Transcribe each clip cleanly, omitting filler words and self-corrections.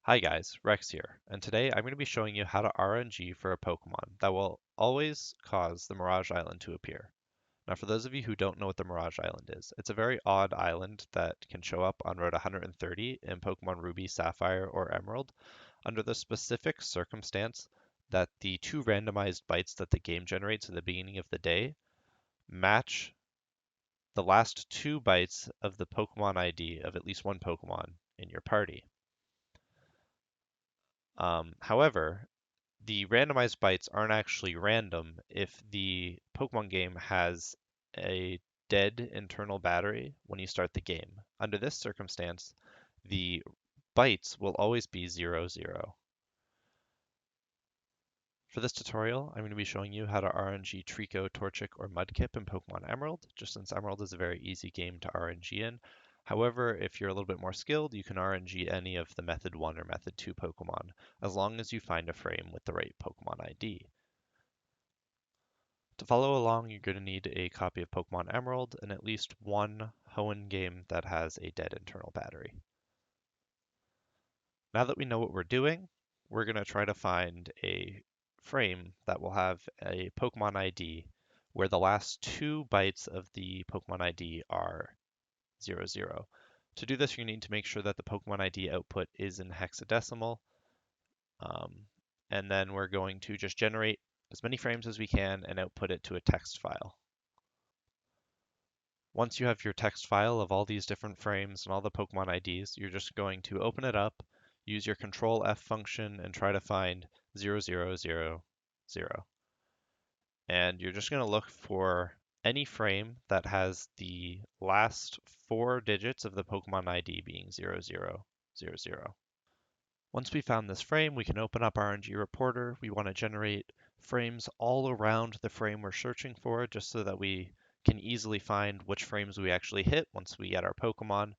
Hi guys, Rex here, and today I'm going to be showing you how to RNG for a Pokemon that will always cause the Mirage Island to appear. Now for those of you who don't know what the Mirage Island is, it's a very odd island that can show up on Route 130 in Pokemon Ruby, Sapphire, or Emerald under the specific circumstance that the two randomized bites that the game generates at the beginning of the day match the last two bites of the Pokemon ID of at least one Pokemon in your party. However, the randomized bites aren't actually random if the Pokemon game has a dead internal battery when you start the game. Under this circumstance, the bites will always be 0, 0. For this tutorial, I'm going to be showing you how to RNG Trico, Torchic, or Mudkip in Pokemon Emerald, just since Emerald is a very easy game to RNG in. However, if you're a little bit more skilled, you can RNG any of the Method 1 or Method 2 Pokemon, as long as you find a frame with the right Pokemon ID. To follow along, you're going to need a copy of Pokemon Emerald and at least one Hoenn game that has a dead internal battery. Now that we know what we're doing, we're going to try to find a frame that will have a Pokemon ID where the last two bytes of the Pokemon ID are 00, 0. To do this, you need to make sure that the Pokemon ID output is in hexadecimal. And then we're going to just generate as many frames as we can and output it to a text file. Once you have your text file of all these different frames and all the Pokemon IDs, you're just going to open it up, use your Control F function, and try to find 0000. And you're just going to look for any frame that has the last four digits of the Pokemon ID being 0000. Once we found this frame, we can open up RNG Reporter. We want to generate frames all around the frame we're searching for, just so that we can easily find which frames we actually hit once we get our Pokemon.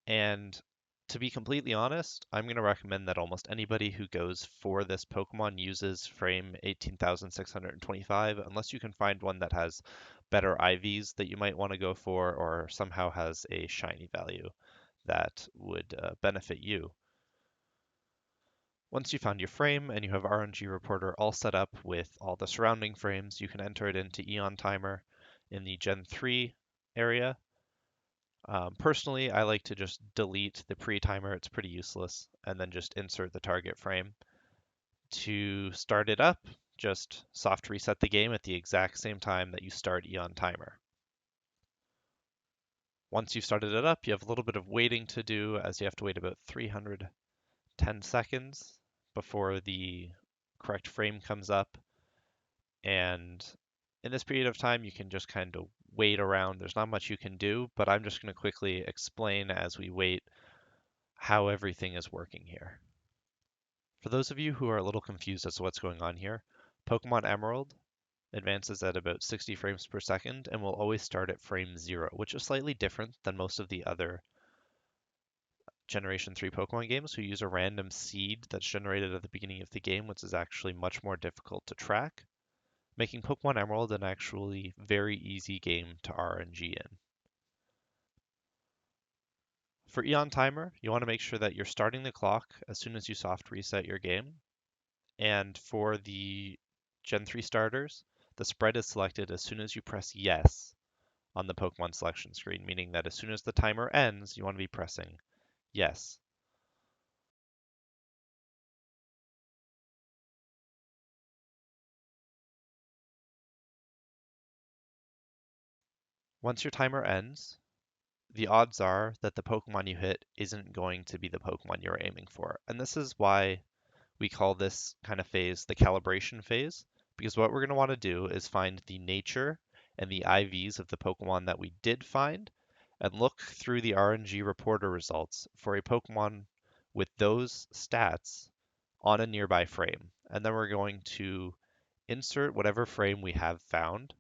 And to be completely honest, I'm going to recommend that almost anybody who goes for this Pokemon uses frame 18,625, unless you can find one that has better IVs that you might want to go for, or somehow has a shiny value that would benefit you. Once you found your frame and you have RNG Reporter all set up with all the surrounding frames, you can enter it into Eon Timer in the Gen 3 area. Personally, I like to just delete the pre-timer, it's pretty useless, and then just insert the target frame. To start it up, just soft reset the game at the exact same time that you start Eon Timer. Once you've started it up, you have a little bit of waiting to do, as you have to wait about 310 seconds before the correct frame comes up. And in this period of time, you can just kind of wait around. There's not much you can do, but I'm just going to quickly explain as we wait how everything is working here. For those of you who are a little confused as to what's going on here, Pokemon Emerald advances at about 60 frames per second and will always start at frame 0, which is slightly different than most of the other Generation 3 Pokemon games who use a random seed that's generated at the beginning of the game, which is actually much more difficult to track, making Pokemon Emerald an actually very easy game to RNG in. For Eon Timer, you want to make sure that you're starting the clock as soon as you soft reset your game. And for the Gen 3 starters, the spread is selected as soon as you press yes on the Pokemon selection screen, meaning that as soon as the timer ends, you want to be pressing yes. Once your timer ends, the odds are that the Pokemon you hit isn't going to be the Pokemon you're aiming for. And this is why we call this kind of phase the calibration phase, because what we're going to want to do is find the nature and the IVs of the Pokemon that we did find and look through the RNG reporter results for a Pokemon with those stats on a nearby frame. And then we're going to insert whatever frame we have found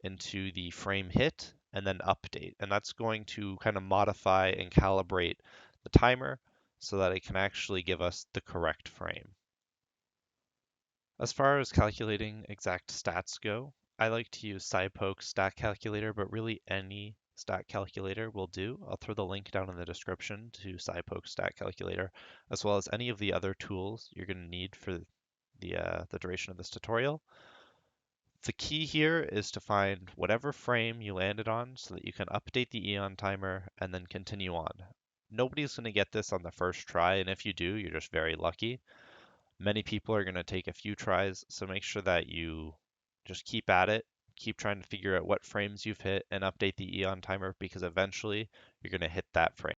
into the frame hit and then update. And that's going to kind of modify and calibrate the timer so that it can actually give us the correct frame. As far as calculating exact stats go, I like to use SciPoke's stat calculator, but really any Stat Calculator will do. I'll throw the link down in the description to SciPoke Stat Calculator, as well as any of the other tools you're going to need for the duration of this tutorial. The key here is to find whatever frame you landed on so that you can update the Eon timer and then continue on. Nobody's going to get this on the first try, and if you do, you're just very lucky. Many people are going to take a few tries, so make sure that you just keep at it, keep trying to figure out what frames you've hit and update the Eon timer, because eventually you're going to hit that frame.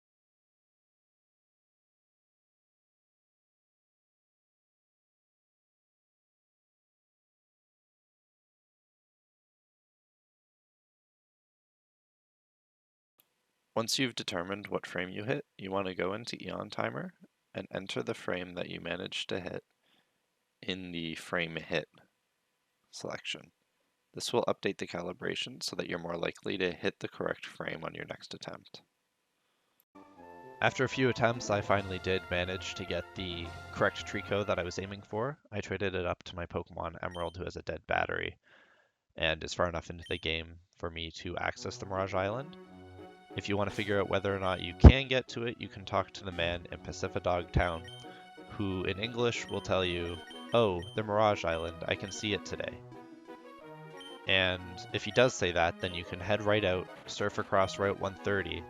Once you've determined what frame you hit, you want to go into Eon timer and enter the frame that you managed to hit in the frame hit selection. This will update the calibration so that you're more likely to hit the correct frame on your next attempt. After a few attempts, I finally did manage to get the correct Trico that I was aiming for. I traded it up to my Pokemon Emerald, who has a dead battery, and is far enough into the game for me to access the Mirage Island. If you want to figure out whether or not you can get to it, you can talk to the man in Pacificadog Town, who in English will tell you, "Oh, the Mirage Island, I can see it today." And if he does say that, then you can head right out, surf across Route 130,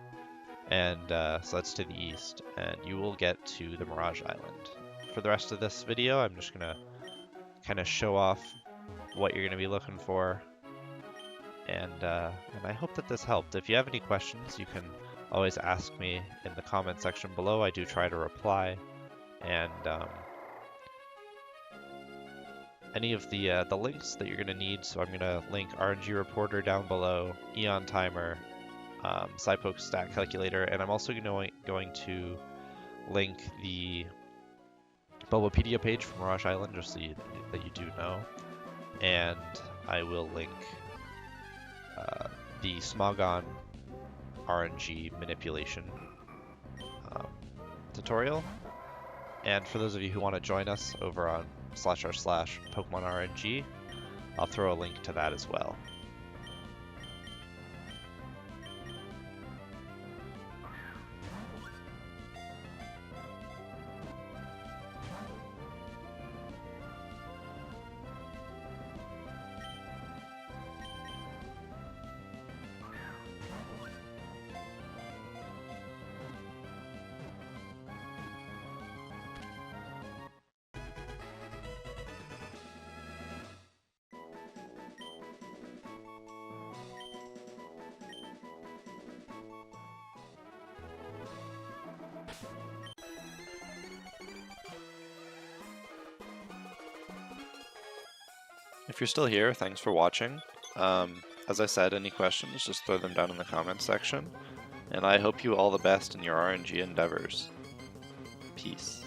and so that's to the east, and you will get to the Mirage Island. For the rest of this video, I'm just going to kind of show off what you're going to be looking for, and I hope that this helped. If you have any questions, you can always ask me in the comment section below. I do try to reply, and any of the links that you're going to need. So I'm going to link RNG Reporter down below, Eon Timer, SciPoke Stat Calculator, and I'm also going to link the Bulbapedia page from Mirage Island, just so that you do know. And I will link the Smogon RNG manipulation tutorial. And for those of you who want to join us over on /r/Pokemon RNG, I'll throw a link to that as well. If you're still here, thanks for watching. As I said, any questions, just throw them down in the comments section. And I hope you all the best in your RNG endeavors. Peace.